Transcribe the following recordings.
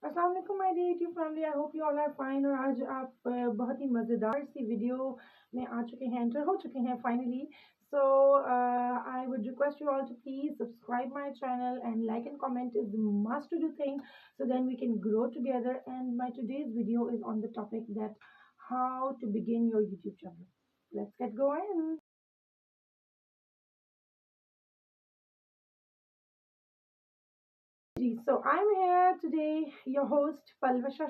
अस्सलाम वालेकुम my dear YouTube family. I hope you all are fine. और आज आप बहुत ही मज़ेदार सी वीडियो में आ चुके हैं, एंटर हो चुके हैं finally. So I would request you all to please subscribe my channel and like and comment is must to do thing, so then we can grow together. And my today's video is on the topic that how to begin your YouTube channel. Let's get going. So I'm here today, your host Palwasha,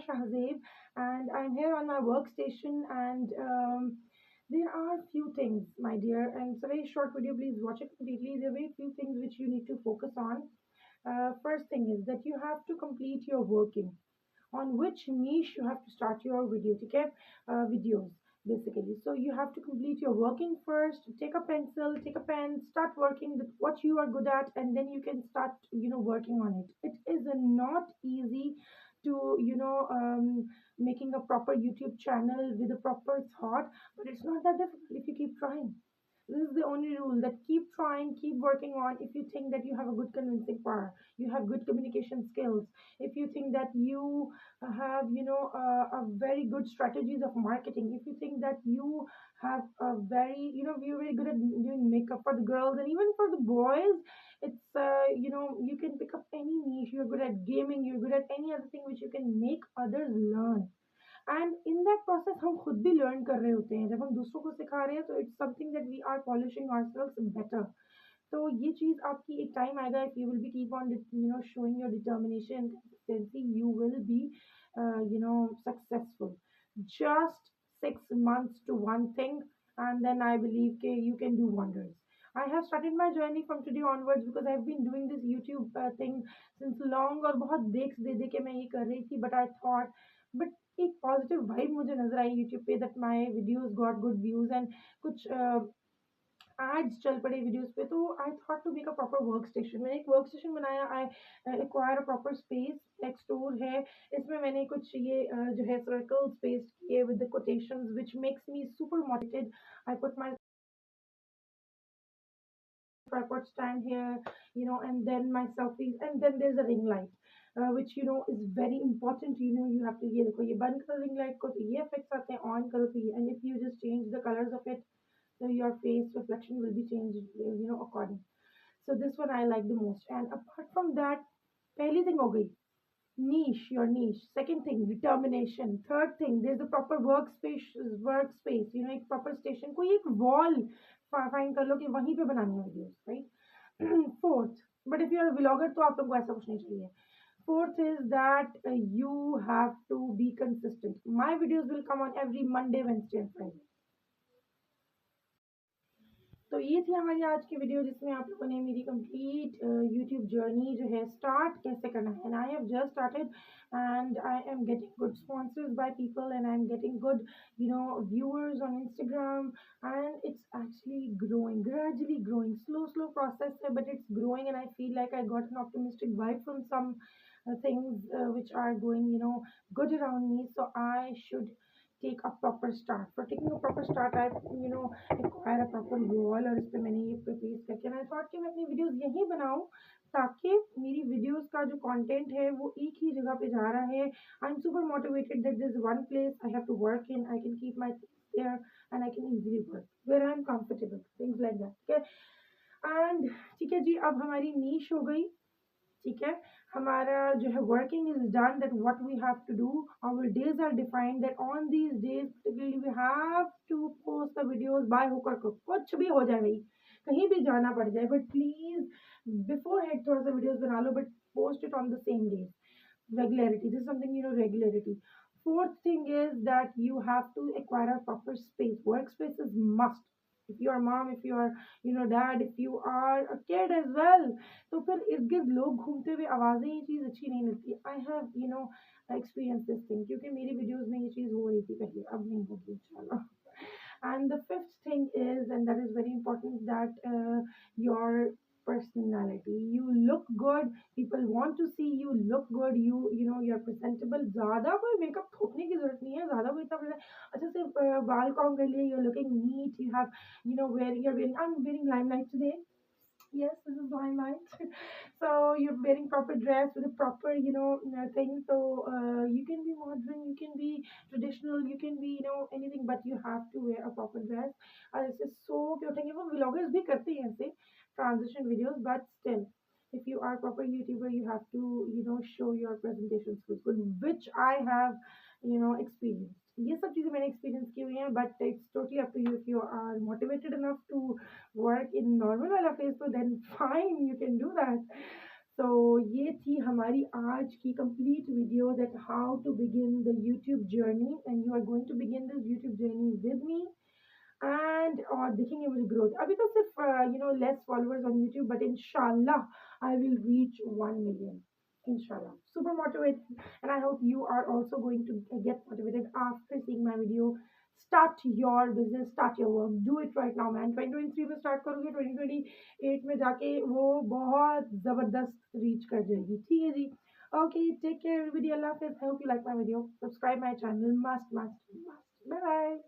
and I'm here on my workstation. And there are few things, my dear, and it's a very short video. Please watch it completely. There are very few things which you need to focus on. First thing is that you have to complete your working on which niche you have to start your video, okay? Videos basically. So you have to complete your working first. Take a pencil, take a pen, start working with what you are good at, and then you can start, working on it. It is not easy to, making a proper YouTube channel with a proper thought, but it's not that difficult if you keep trying. This is the only rule, that keep trying, keep working on. If you think that you have a good convincing power, you have good communication skills, if you think that you have, a very good strategies of marketing, if you think that you have a very, you're very good at doing makeup for the girls and even for the boys, it's, you can pick up any niche. You're good at gaming, you're good at any other thing which you can make others learn. And in that process हम खुद भी learn कर रहे होते हैं। जब हम दूसरों को सिखा रहे हैं तो it's something that we are polishing ourselves better. तो ये चीज़ आपकी एक टाइम आएगा, if you will be keep on showing your determination consistency, you will be successful. Just 6 months to one thing, and then I believe you can do wonders. I have started my journey from today onwards because I've been doing this YouTube thing since long, और बहुत देख दे दे के मैं ये कर रही थी, but I thought, but एक पॉजिटिव वाइब मुझे नजर आई यूट्यूब पे, that my videos got good views and कुछ एड्स चल पड़े वीडियोस पे। तो I thought to make a proper work station. मैंने एक वर्क स्टेशन बनाया। I acquire a proper space, एक स्टोर है। इसमें मैंने कुछ ये जो है सर्कल्स पेस्ट किए with the quotations which makes me super motivated. I put my tripod stand here, and then my selfies, and then there's a ring light, which is very important. You have to ये देखो, ये बंद करो ring light को तो ये effects आते हैं, on करो तो ये, and if you just change the colors of it, so your face reflection will be changed, according. So this one I like the most. And apart from that, पहली thing हो गई niche, your niche. Second thing, determination. Third thing, there's a proper workspace, एक proper station, कोई एक wall find कर लो कि वहीं पे बनानी है videos, right? Fourth, but if you are vlogger तो आप लोग को ऐसा कुछ नहीं चाहिए। Fourth is that you have to be consistent. My videos will come on every Monday, Wednesday and Friday. तो ये थी हमारी आज की वीडियो, जिसमें आप लोगों ने मेरी कंप्लीट यूट्यूब जर्नी जो है स्टार्ट कैसे करना है। And I have just started, and I am getting good sponsors by people, and I am getting good viewers on Instagram, and it's actually growing, gradually growing, slow process है, but it's growing, and I feel like I got an optimistic vibe from some things which are going good around me. So I should take a proper start. For taking a proper start, I acquire a proper wall, और इस पे मैंने ये paste करके, मैं thought कि मैं अपनी वीडियोस यहीं बनाऊं, ताकि मेरी वीडियोस का जो कंटेंट है वो एक ही जगह पे जा रहा है। I am super motivated that this one place I have to work in, I can keep my there, and I can easily work where I am comfortable, things like that, ठीक है। एंड ठीक है जी, अब हमारी नीश हो गई, ठीक है। हमारा जो है working is done, that what we have to do, our days are defined, that on these days particularly we have to post the videos by hook और क्रुक। कुछ भी हो जाए भाई, कहीं भी जाना पड़ जाए, बट प्लीज बिफोर हेड थोड़ा सा वीडियोस बना लो, but post it on the same day. Regularity, this is something, regularity. Fourth thing is that you have to acquire a proper space. Workspace is must. If you are mom, if you are dad, if you are a kid as well, तो फिर इर्द गिर्द लोग घूमते हुए आवाजें, ये चीज अच्छी नहीं लगती। I have experience this thing, क्योंकि मेरी वीडियोस में ये चीज हो रही थी पहले, अब नहीं होगी इंशाल्लाह। And the fifth thing is, and that is very important, that your personality, you look good, people want to see you look good, you're presentable। ज्यादा कोई मेकअप थोपने की जरूरत नहीं है, ज्यादा कोई इतना अच्छे से बाल कॉम कर लिए, you're looking neat, you have wearing, you're wearing, I'm wearing limelight today, Yes, this is limelight. So you're wearing proper dress with a proper, thing. So you can be modern, you can be traditional, you can be, anything, but you have to wear a proper dress. This is so cute. And even vloggers भी करते हैं ऐसे transition videos, but still, if you are a proper YouTuber, you have to, show your presentation skills, good, which I have, experienced. ये सब चीजें मैंने experience की हुई हैं, but it's totally up to you if you are motivated enough to work in normal वाला face, तो then fine, you can do that. So ये थी हमारी आज की complete video that how to begin the YouTube journey, and you are going to begin this YouTube journey with me. And और देखेंगे मुझे ग्रोथ. अभी तो सिर्फ less followers on YouTube, but इंशाल्लाह I will reach 1 million. Inshallah. Super motivated, and I hope you are also going to get motivated after seeing my video. Start your business, start your work, do it right now, man. 2023 में start करोगे, 2028 में जाके वो बहुत जबरदस्त reach कर जाएगी. ठीक है जी. Okay, take care everybody. Allah Hafiz. I hope you like my video. Subscribe my channel. Must. Bye bye.